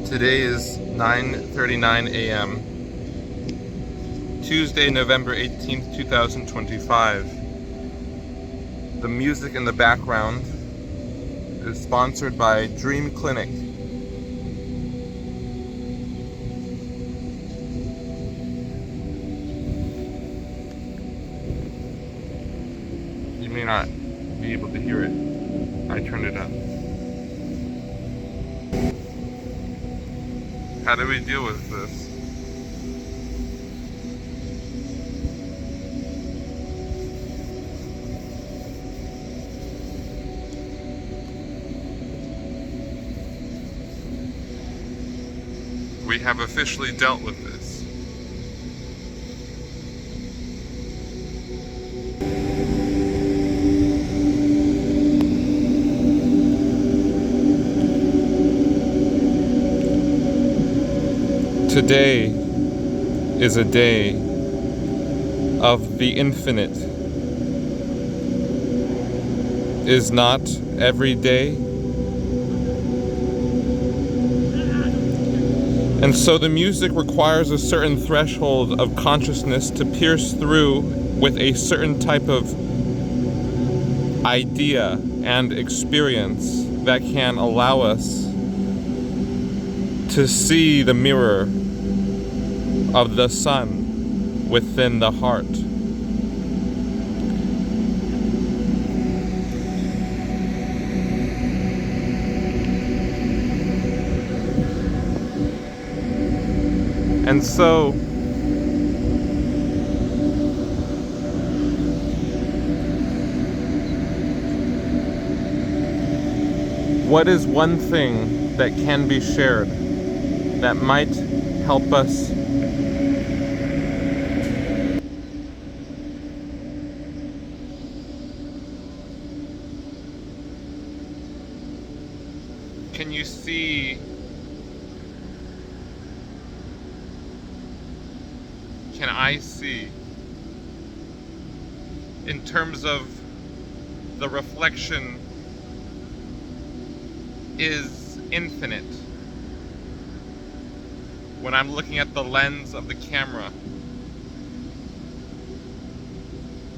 Today is 9:39 a.m. Tuesday, November 18th, 2025. The music in the background is sponsored by Dream Clinic. You may not be able to hear it. I turned it up. How do we deal with this? We have officially dealt with this. Today is a day of the infinite. Is not every day? And so the music requires a certain threshold of consciousness to pierce through with a certain type of idea and experience that can allow us to see the mirror of the sun within the heart. And so what is one thing that can be shared that might help us can you see can I see in terms of the reflection is infinite when I'm looking at the lens of the camera?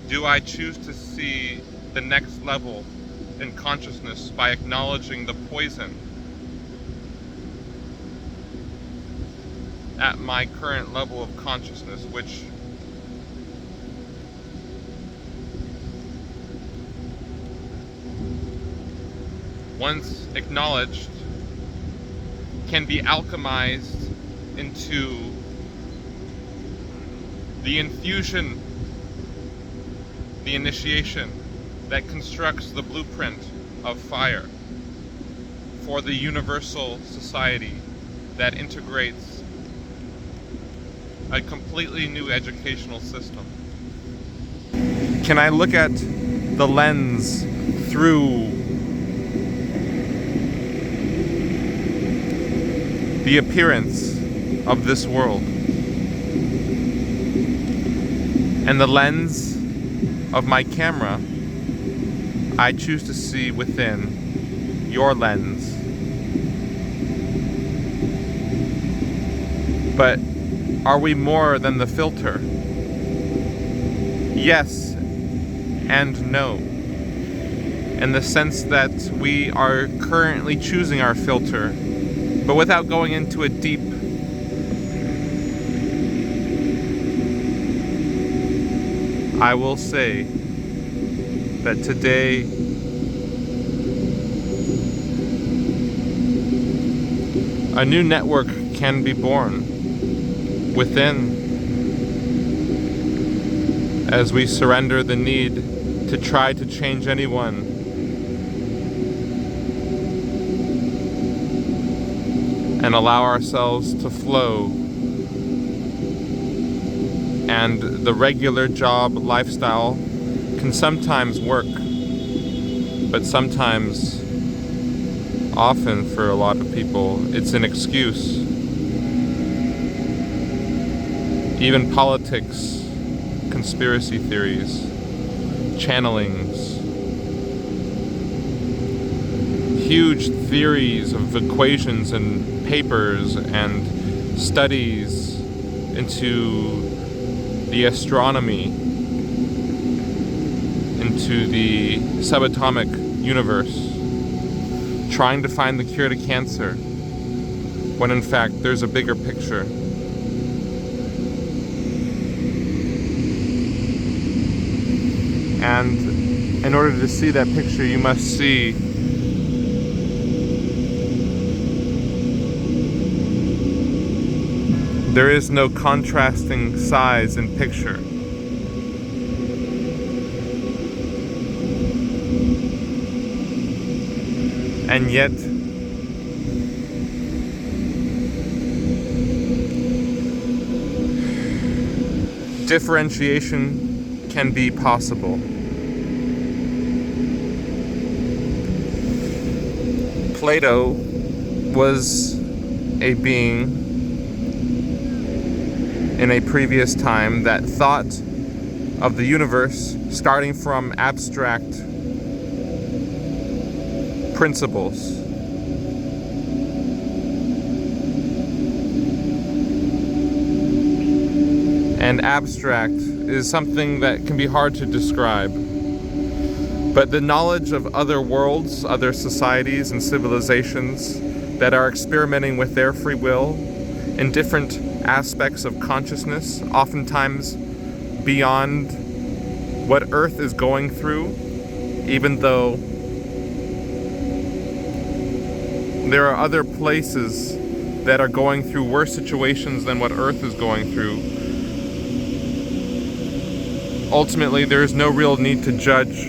Do I choose to see the next level in consciousness by acknowledging the poison at my current level of consciousness, which once acknowledged can be alchemized into the infusion, the initiation that constructs the blueprint of fire for the universal society that integrates a completely new educational system. Can I look at the lens through the appearance of this world and the lens of my camera? I choose to see within your lens. But are we more than the filter? Yes and no. In the sense that we are currently choosing our filter, but without going into it deep. I will say that today a new network can be born within as we surrender the need to try to change anyone and allow ourselves to flow. And the regular job lifestyle can sometimes work, but sometimes, often for a lot of people, it's an excuse. Even politics, conspiracy theories, channelings, huge theories of equations and papers and studies into the astronomy, into the subatomic universe, trying to find the cure to cancer, when in fact there's a bigger picture. And in order to see that picture, you must see there is no contrasting size in picture. And yet, differentiation can be possible. Plato was a being in a previous time that thought of the universe starting from abstract principles. And abstract is something that can be hard to describe. But the knowledge of other worlds, other societies and civilizations that are experimenting with their free will in different aspects of consciousness, oftentimes beyond what Earth is going through, even though there are other places that are going through worse situations than what Earth is going through. Ultimately, there is no real need to judge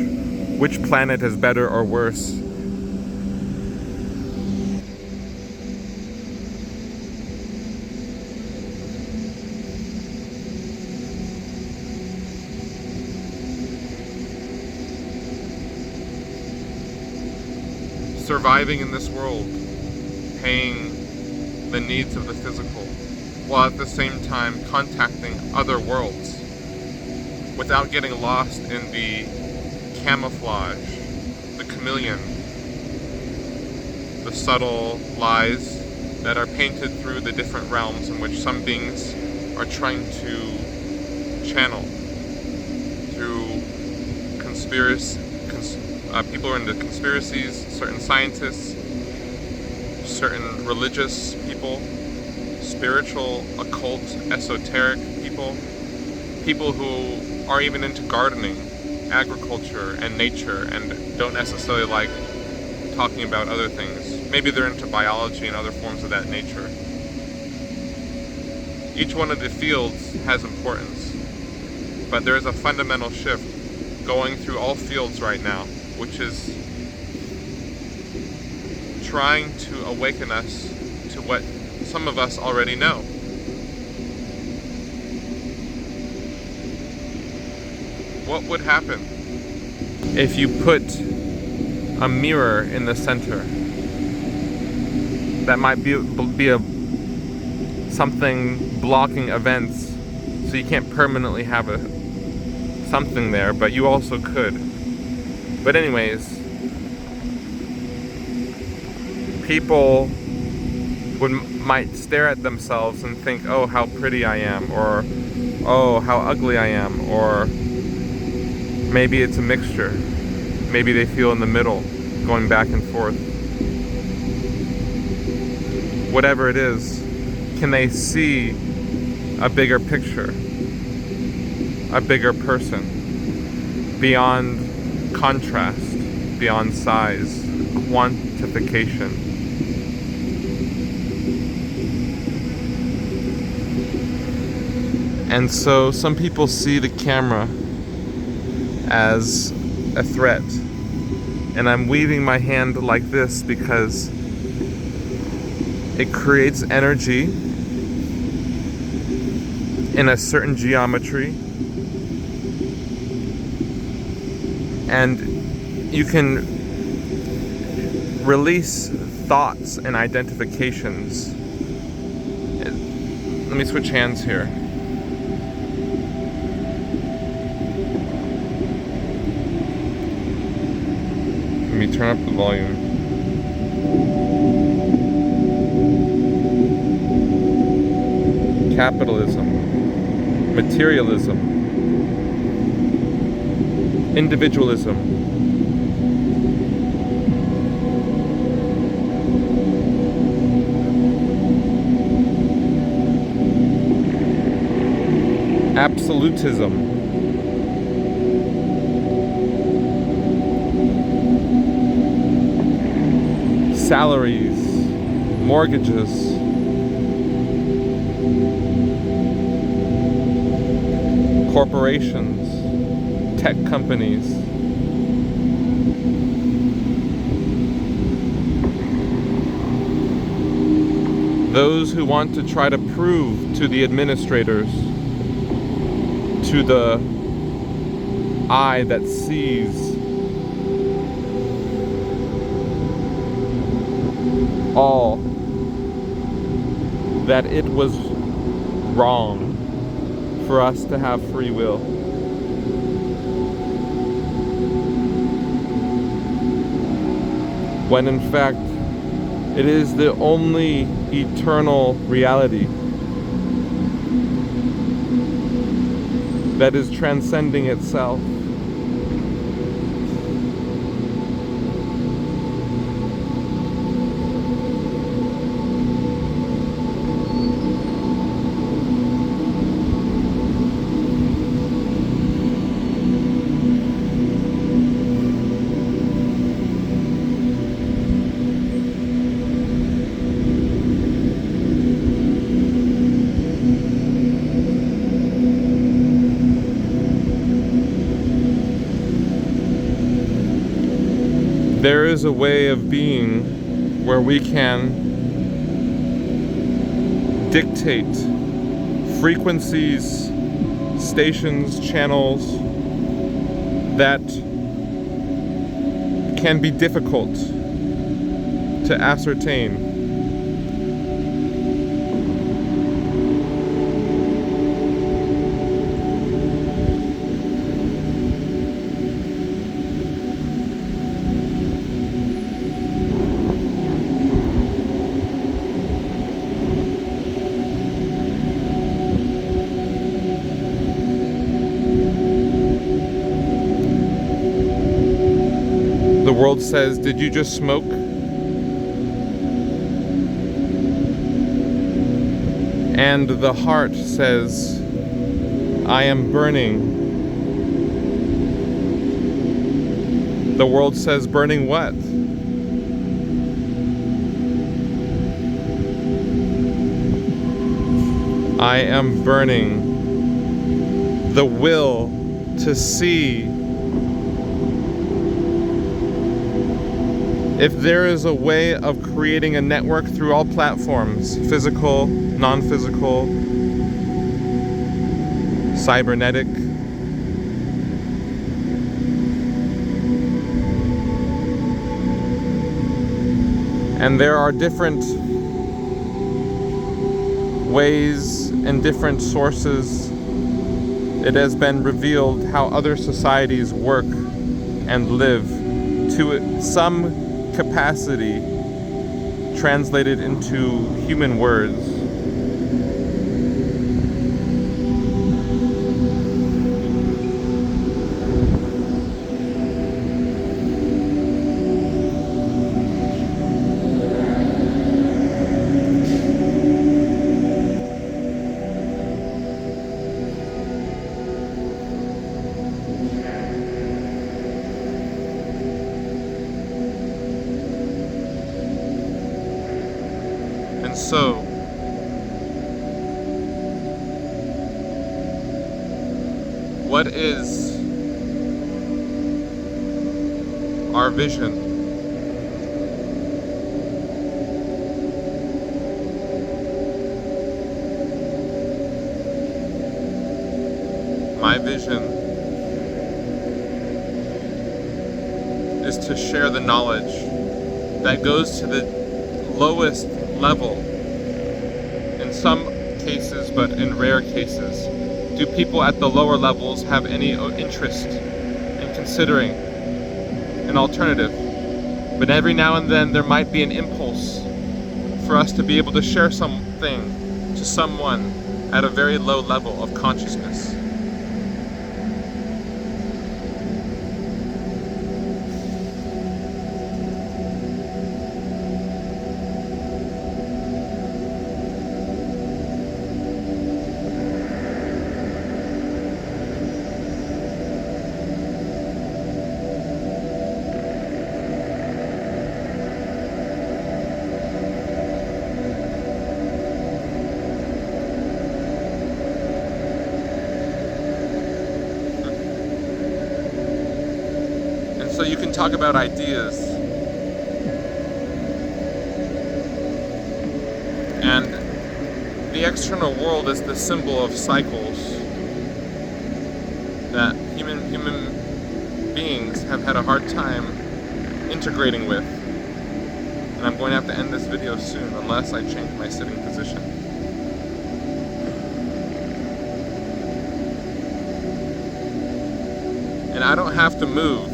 which planet is better or worse. Surviving in this world, paying the needs of the physical, while at the same time contacting other worlds without getting lost in the camouflage, the chameleon, the subtle lies that are painted through the different realms in which some beings are trying to channel through people are into conspiracies, certain scientists, certain religious people, spiritual, occult, esoteric people who are even into gardening, agriculture, and nature, and don't necessarily like talking about other things. Maybe they're into biology and other forms of that nature. Each one of the fields has importance, but there is a fundamental shift going through all fields right now, which is trying to awaken us to what some of us already know. What would happen if you put a mirror in the center? That might be something blocking events, so you can't permanently have something there, but you also could. But anyways, people might stare at themselves and think, oh, how pretty I am, or oh, how ugly I am, or maybe it's a mixture. Maybe they feel in the middle, going back and forth. Whatever it is, can they see a bigger picture, a bigger person, beyond contrast, beyond size, quantification? And so some people see the camera as a threat. And I'm waving my hand like this because it creates energy in a certain geometry. And you can release thoughts and identifications. Let me switch hands here. Let me turn up the volume. capitalism, materialism, individualism, absolutism, salaries, mortgages, corporations, tech companies, those who want to try to prove to the administrators, to the eye that sees all, that it was wrong for us to have free will. When in fact, it is the only eternal reality that is transcending itself. There is a way of being where we can dictate frequencies, stations, channels that can be difficult to ascertain. The world says, "Did you just smoke?" And the heart says, "I am burning." The world says, "Burning what?" I am burning the will to see if there is a way of creating a network through all platforms, physical, non-physical, cybernetic, and there are different ways and different sources. It has been revealed how other societies work and live to some capacity translated into human words. So, what is our vision? My vision is to share the knowledge that goes to the lowest level. In some cases, but in rare cases, do people at the lower levels have any interest in considering an alternative? But every now and then there might be an impulse for us to be able to share something to someone at a very low level of consciousness. So you can talk about ideas, and the external world is the symbol of cycles that human beings have had a hard time integrating with. And I'm going to have to end this video soon unless I change my sitting position. And I don't have to move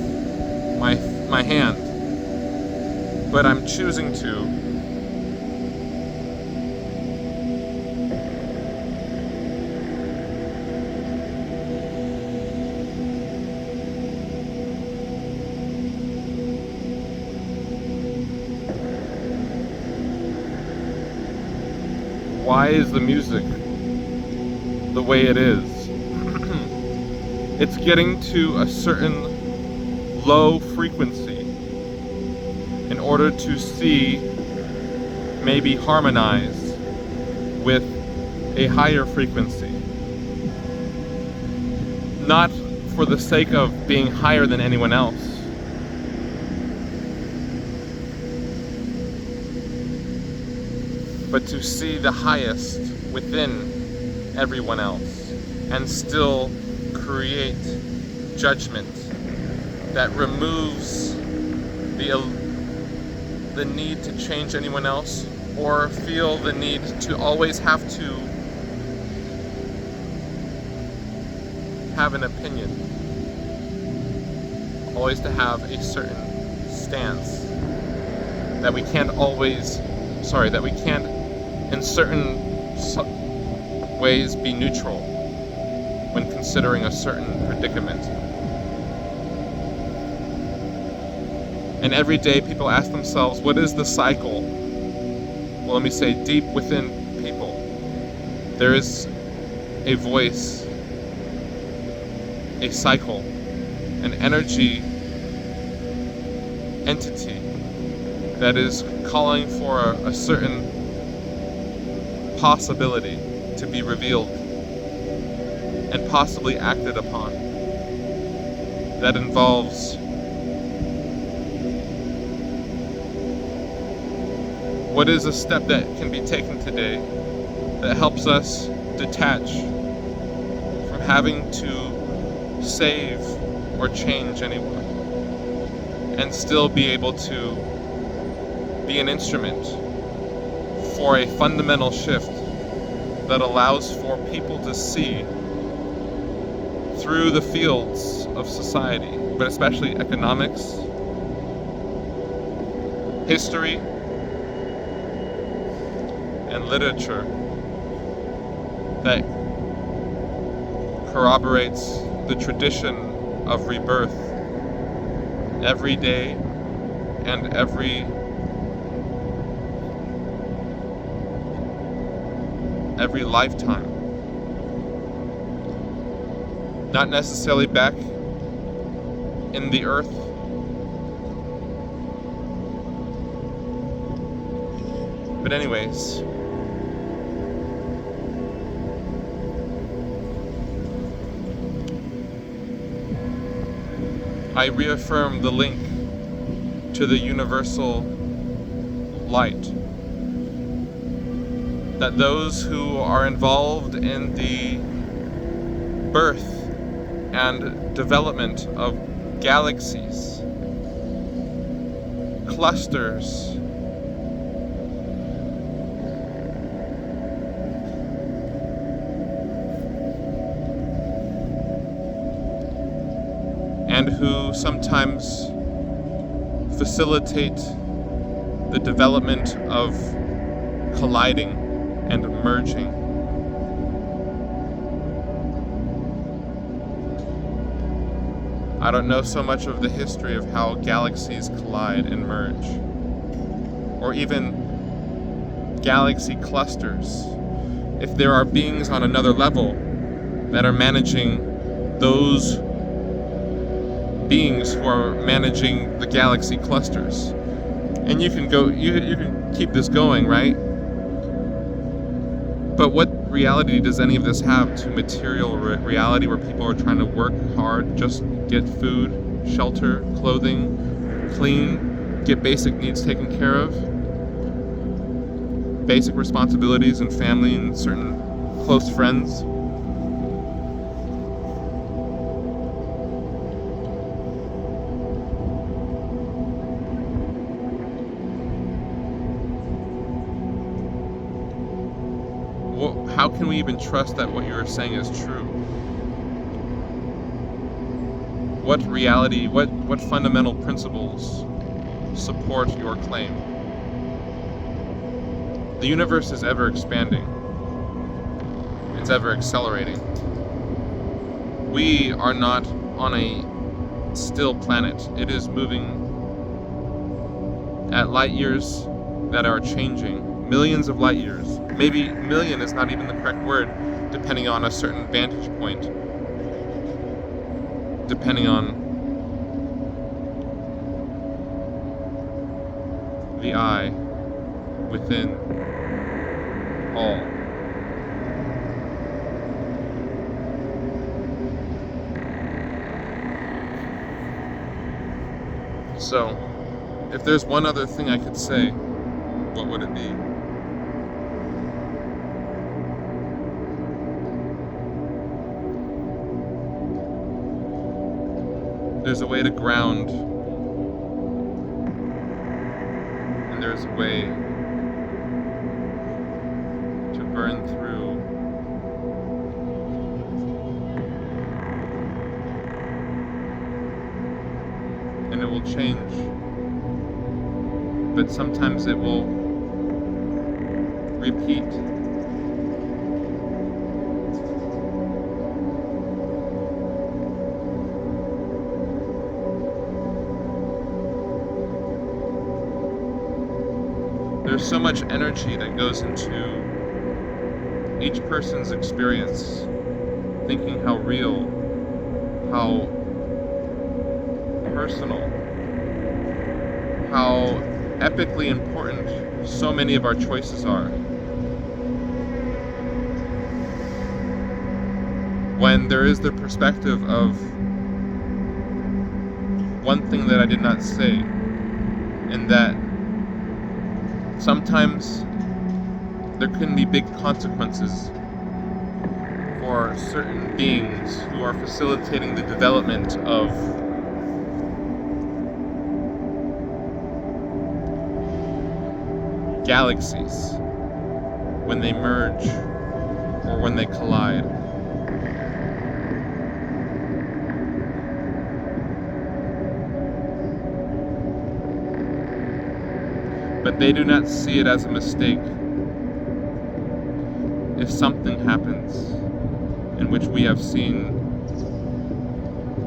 my hand, but I'm choosing to. Why is the music the way it is? It's getting to a certain low frequency in order to see, maybe harmonize with a higher frequency. Not for the sake of being higher than anyone else, but to see the highest within everyone else and still create judgment that removes the need to change anyone else or feel the need to always have to have an opinion, always to have a certain stance, that we can't in certain ways be neutral when considering a certain predicament. And every day people ask themselves, what is the cycle? Well, let me say, deep within people, there is a voice, a cycle, an energy entity that is calling for a certain possibility to be revealed and possibly acted upon. That involves what is a step that can be taken today that helps us detach from having to save or change anyone and still be able to be an instrument for a fundamental shift that allows for people to see through the fields of society, but especially economics, history, and literature, that corroborates the tradition of rebirth every day and every lifetime. Not necessarily back in the earth, but anyways, I reaffirm the link to the universal light, that those who are involved in the birth and development of galaxies, clusters, and who sometimes facilitate the development of colliding and merging I don't know so much of the history of how galaxies collide and merge, or even galaxy clusters. If there are beings on another level that are managing those beings who are managing the galaxy clusters. And you can keep this going, right? But what reality does any of this have to material reality where people are trying to work hard, just get food, shelter, clothing, clean, get basic needs taken care of, basic responsibilities and family and certain close friends? How can we even trust that what you're saying is true? What reality, what fundamental principles support your claim? The universe is ever expanding. It's ever accelerating. We are not on a still planet. It is moving at light years that are changing. Millions of light years. Maybe million is not even the correct word, depending on a certain vantage point. Depending on the eye within all. So, if there's one other thing I could say, what would it be? There's a way to ground, and there's a way to burn through. And it will change, but sometimes it will repeat. There's so much energy that goes into each person's experience, thinking how real, how personal, how epically important so many of our choices are. When there is the perspective of one thing that I did not say, and that sometimes there can be big consequences for certain beings who are facilitating the development of galaxies when they merge or when they collide. But they do not see it as a mistake if something happens in which we have seen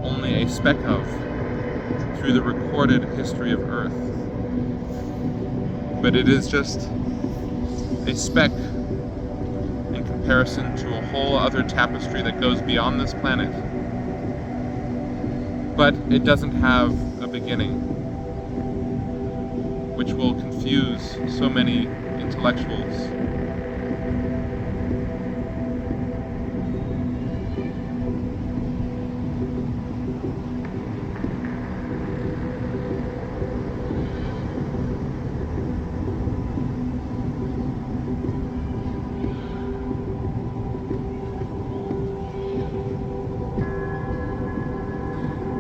only a speck of through the recorded history of Earth. But it is just a speck in comparison to a whole other tapestry that goes beyond this planet. But it doesn't have a beginning, which will confuse so many intellectuals.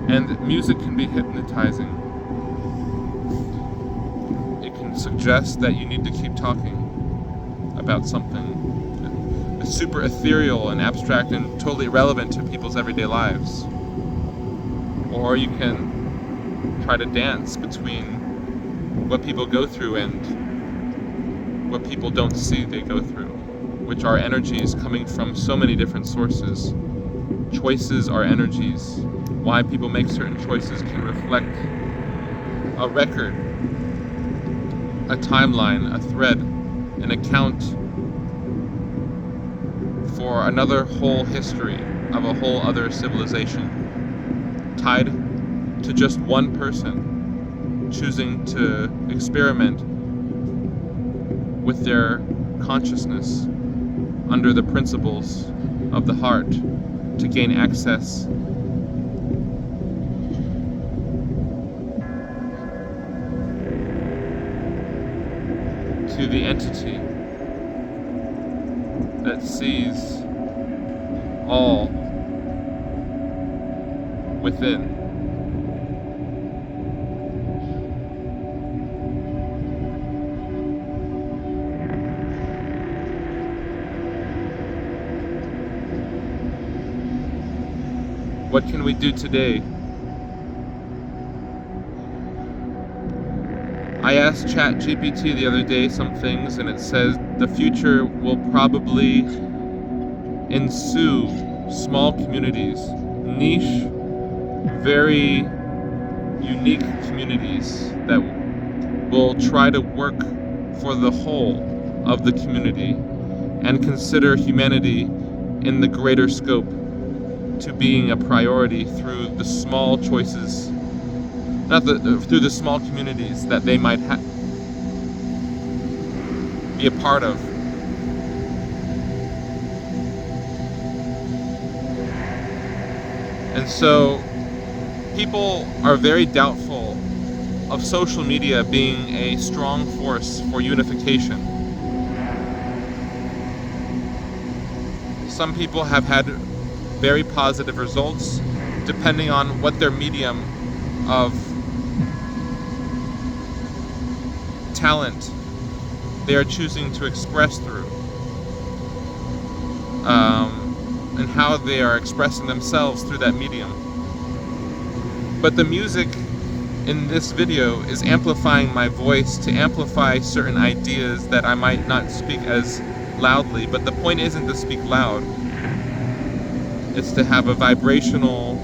And music can be hypnotizing. Suggest that you need to keep talking about something super ethereal and abstract and totally irrelevant to people's everyday lives. Or you can try to dance between what people go through and what people don't see they go through, which are energies coming from so many different sources. Choices are energies. why people make certain choices can reflect a record, a timeline, a thread, an account for another whole history of a whole other civilization, tied to just one person choosing to experiment with their consciousness under the principles of the heart to gain access to the entity that sees all within. What can we do today? I asked ChatGPT the other day some things, and it says the future will probably ensue small communities, niche, very unique communities that will try to work for the whole of the community and consider humanity in the greater scope to being a priority through the small choices, through the small communities that they might be a part of. And so people are very doubtful of social media being a strong force for unification. Some people have had very positive results depending on what their medium of talent they are choosing to express through, and how they are expressing themselves through that medium. But the music in this video is amplifying my voice to amplify certain ideas that I might not speak as loudly, but the point isn't to speak loud. It's to have a vibrational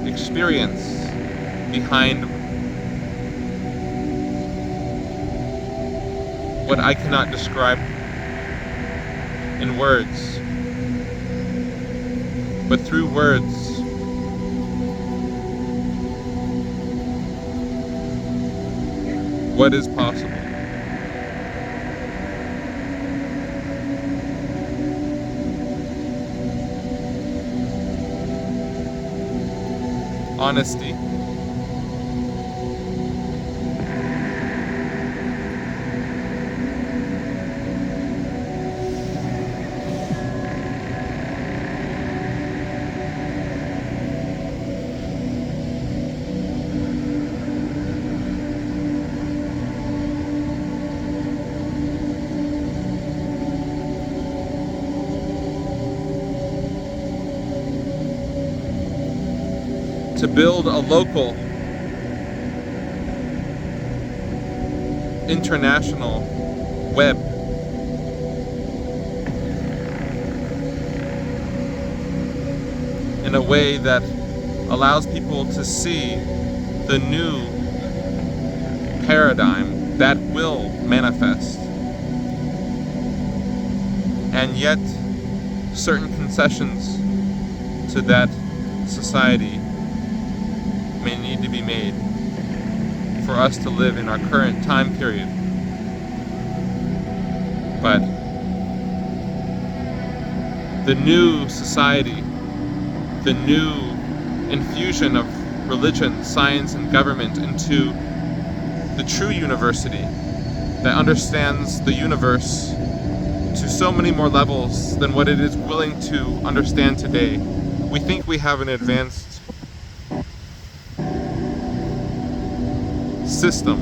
experience behind what I cannot describe in words. But through words, what is possible? Honesty. To build a local, international web in a way that allows people to see the new paradigm that will manifest. And yet, certain concessions to that society may need to be made for us to live in our current time period. But the new society, the new infusion of religion, science, and government into the true university that understands the universe to so many more levels than what it is willing to understand today. We think we have an advanced system,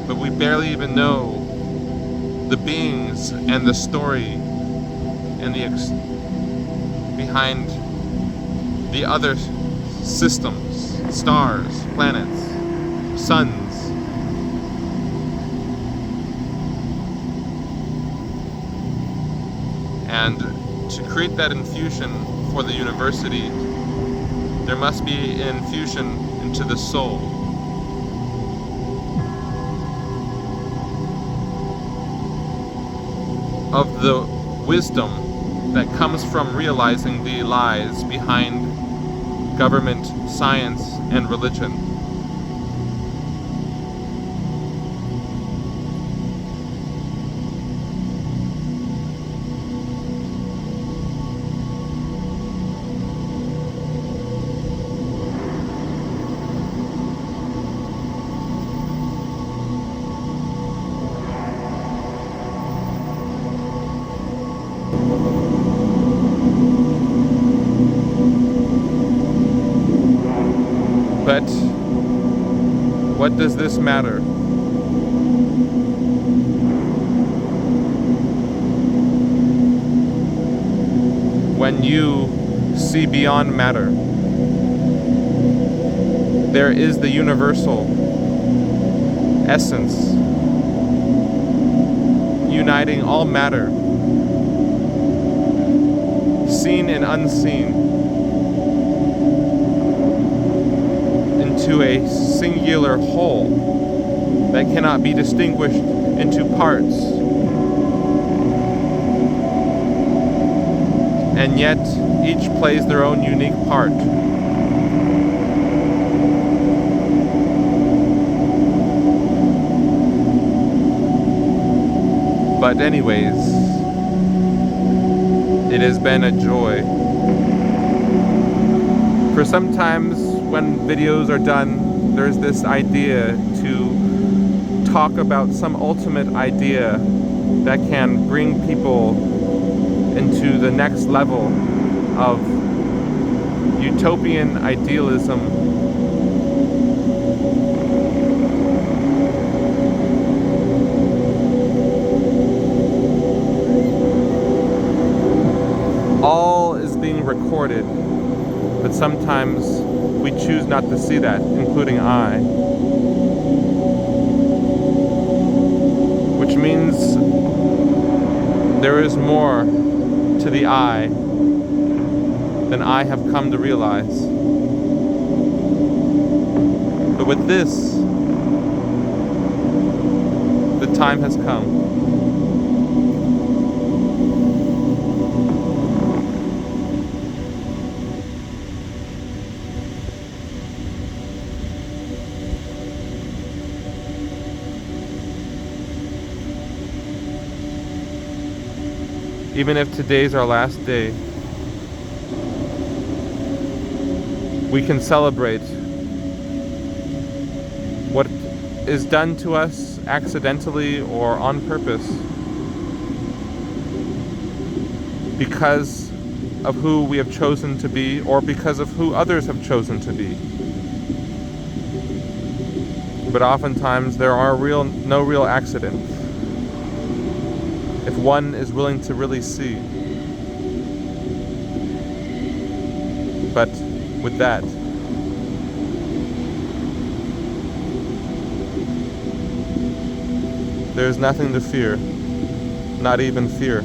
but we barely even know the beings and the story and the behind the other systems, stars, planets, suns. And to create that infusion for the university There must be an infusion into the soul. Of the wisdom that comes from realizing the lies behind government, science, and religion. But what does this matter? When you see beyond matter, there is the universal essence uniting all matter, seen and unseen, into a singular whole that cannot be distinguished into parts. And yet, each plays their own unique part. But anyways, it has been a joy. For sometimes when videos are done, there's this idea to talk about some ultimate idea that can bring people into the next level of utopian idealism. All is being recorded, but sometimes we choose not to see that, including I. Which means there is more to the I than I have come to realize. But with this, the time has come. Even if today's our last day, we can celebrate what is done to us accidentally or on purpose because of who we have chosen to be or because of who others have chosen to be. But oftentimes there are no real accidents, if one is willing to really see. But with that, there is nothing to fear, not even fear.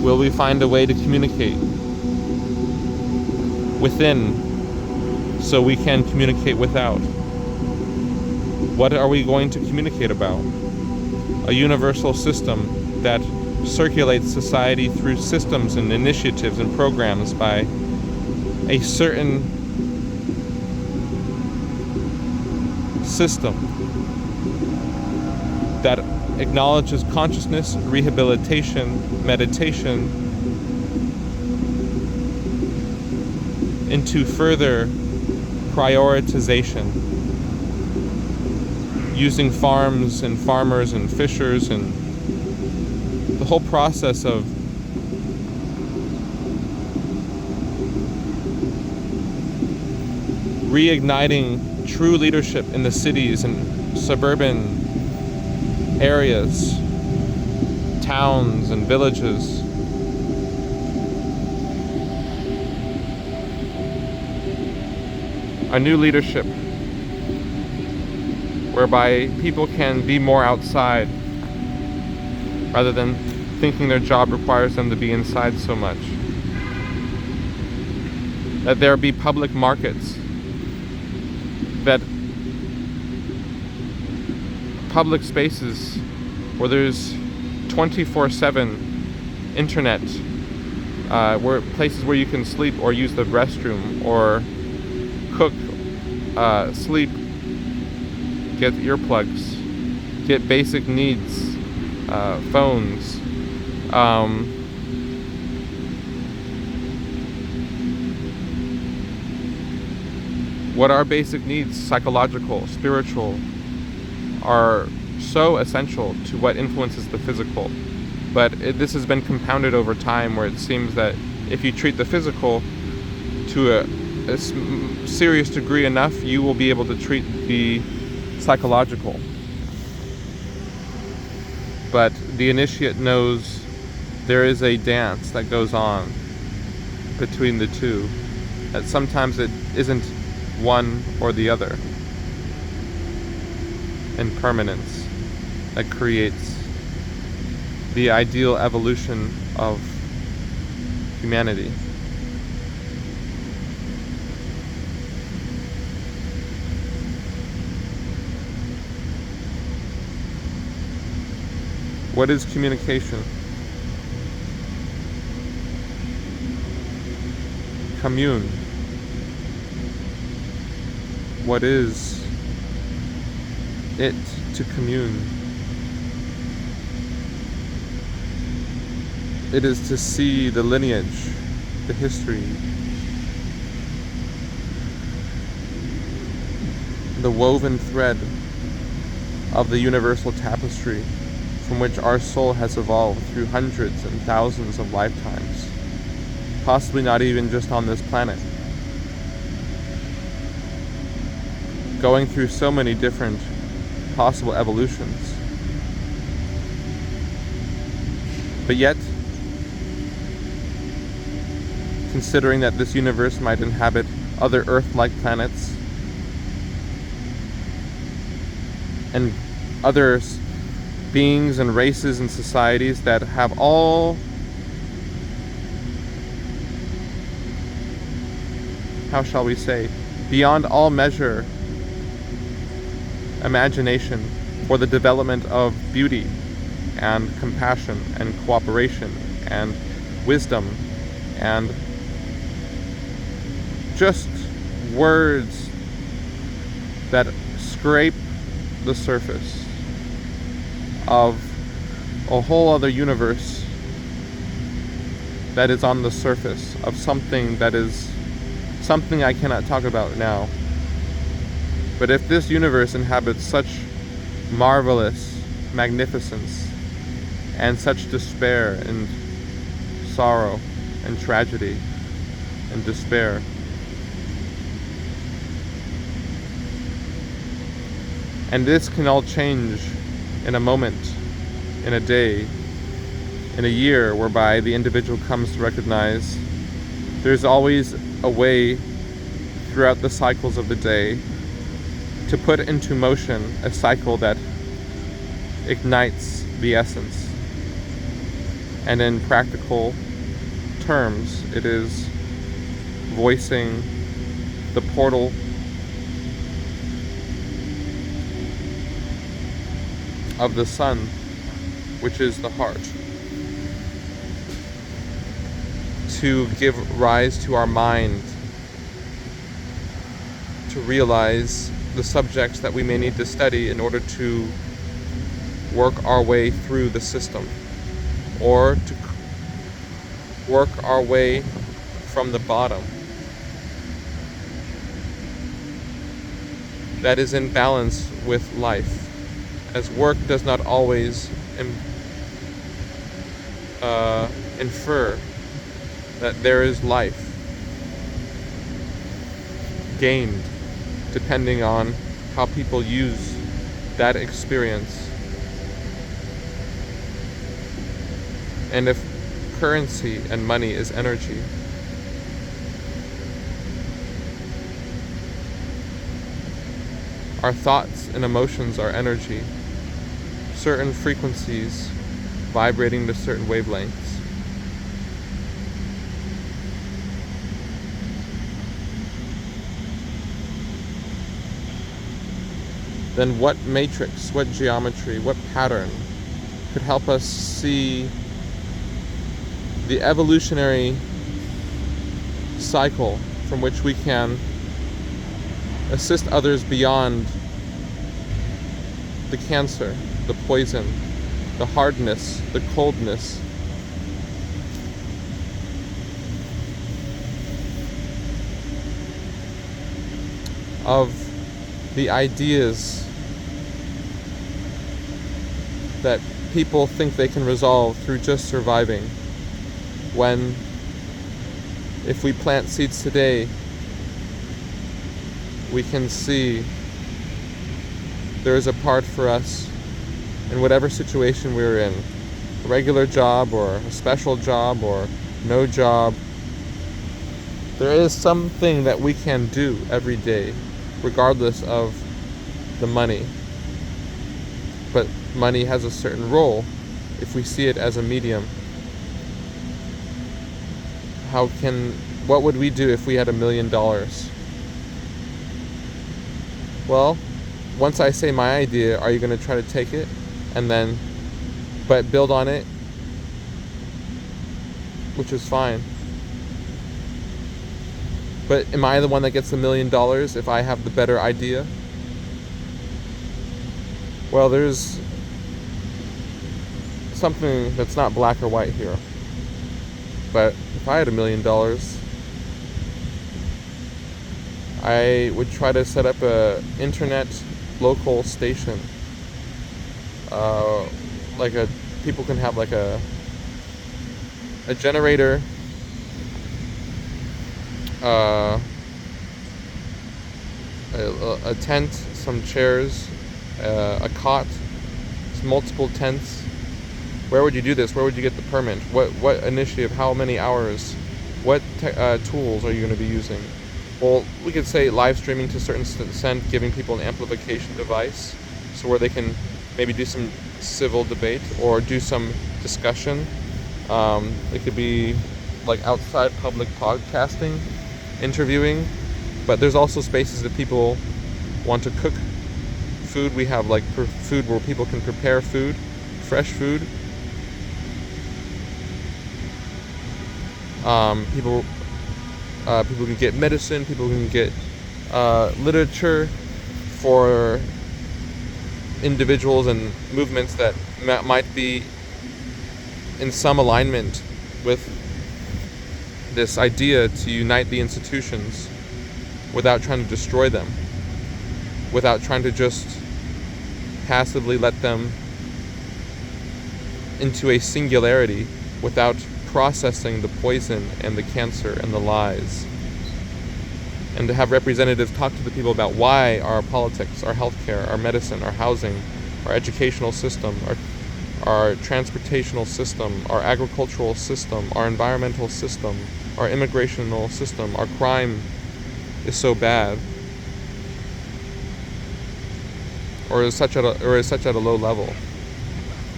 Will we find a way to communicate within so we can communicate without? What are we going to communicate about? A universal system that circulates society through systems and initiatives and programs by a certain system that acknowledges consciousness, rehabilitation, meditation, into further prioritization, using farms and farmers and fishers and the whole process of reigniting true leadership in the cities and suburban areas, towns and villages. Our new leadership whereby people can be more outside rather than thinking their job requires them to be inside so much. That there be public markets, that public spaces where there's 24/7 internet, where places where you can sleep or use the restroom or cook, sleep, get earplugs, get basic needs, phones, what are basic needs, psychological, spiritual, are so essential to what influences the physical. But this has been compounded over time, where it seems that if you treat the physical to a serious degree enough, you will be able to treat the psychological. But the initiate knows there is a dance that goes on between the two, that sometimes it isn't one or the other. Impermanence that creates the ideal evolution of humanity. What is communication? Commune. What is it to commune? It is to see the lineage, the history, the woven thread of the universal tapestry from which our soul has evolved through hundreds and thousands of lifetimes, possibly not even just on this planet, going through so many different possible evolutions. But yet, considering that this universe might inhabit other Earth-like planets and other beings and races and societies that have all, how shall we say, beyond all measure imagination for the development of beauty and compassion and cooperation and wisdom and just words that scrape the surface of a whole other universe that is on the surface of something that is something I cannot talk about now. But if this universe inhabits such marvelous magnificence and such despair and sorrow and tragedy and despair, and this can all change in a moment, in a day, in a year, whereby the individual comes to recognize there's always a way throughout the cycles of the day to put into motion a cycle that ignites the essence. And in practical terms, it is voicing the portal of the sun, which is the heart, to give rise to our mind, to realize the subjects that we may need to study in order to work our way through the system, or to work our way from the bottom that is in balance with life, as work does not always infer that there is life gained depending on how people use that experience. And if currency and money is energy, Our thoughts and emotions are energy, certain frequencies vibrating to certain wavelengths. Then what matrix, what geometry, what pattern could help us see the evolutionary cycle from which we can assist others beyond the cancer, the poison, the hardness, the coldness, of the ideas that people think they can resolve through just surviving, when if we plant seeds today, we can see there is a part for us in whatever situation we're in, a regular job or a special job or no job. There is something that we can do every day, regardless of the money. But money has a certain role if we see it as a medium. What would we do if we had $1 million? Well, once I say my idea, are you going to try to take it but build on it? Which is fine. But am I the one that gets $1 million if I have the better idea? Well, there's something that's not black or white here. But if I had $1 million, I would try to set up a internet local station. People can have like a generator, a tent, some chairs, a cot, multiple tents. Where would you do this? Where would you get the permit? What initiative? How many hours? What tools are you going to be using? Well, we could say live streaming to a certain extent, giving people an amplification device, so where they can maybe do some civil debate or do some discussion. It could be like outside public podcasting, interviewing, but there's also spaces that people want to cook food. We have like food where people can prepare food, fresh food. People can get medicine, people can get literature for individuals and movements that might be in some alignment with this idea to unite the institutions without trying to destroy them, without trying to just passively let them into a singularity without processing the poison and the cancer and the lies. And to have representatives talk to the people about why our politics, our healthcare, our medicine, our housing, our educational system, our transportational system, our agricultural system, our environmental system, our immigrational system, our crime is so bad, or is such at a low level.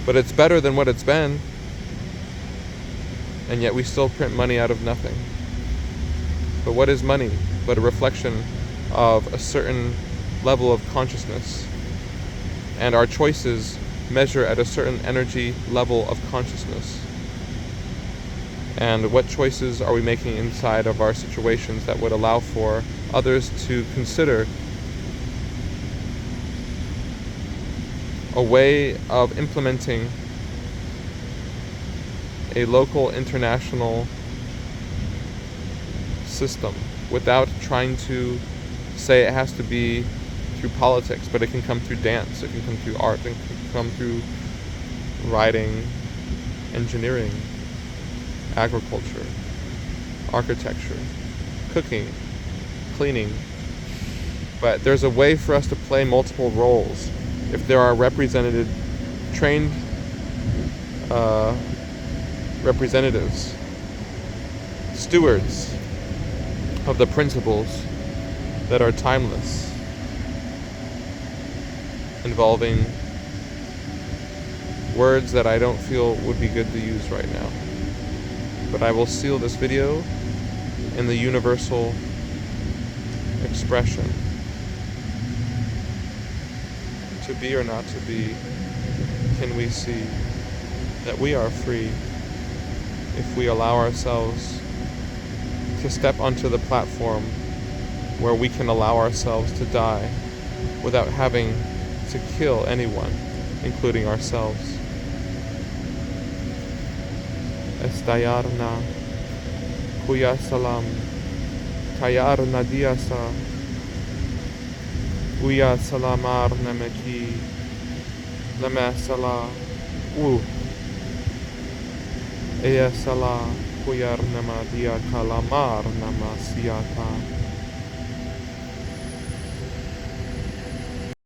But it's better than what it's been. And yet we still print money out of nothing. But what is money but a reflection of a certain level of consciousness? And our choices measure at a certain energy level of consciousness. And what choices are we making inside of our situations that would allow for others to consider a way of implementing a local international system without trying to say it has to be through politics, but it can come through dance, it can come through art, it can come through writing, engineering, agriculture, architecture, cooking, cleaning. But there's a way for us to play multiple roles if there are trained representatives, stewards of the principles that are timeless. involving words that I don't feel would be good to use right now. But I will seal this video in the universal expression. To be or not to be, can we see that we are free if we allow ourselves to step onto the platform where we can allow ourselves to die without having to kill anyone, including ourselves. Estayarna, kuya salam, kayarna diasa, uya salamar namaki, lama salah, Eya salah kuyar nama dia kalamar nama siata.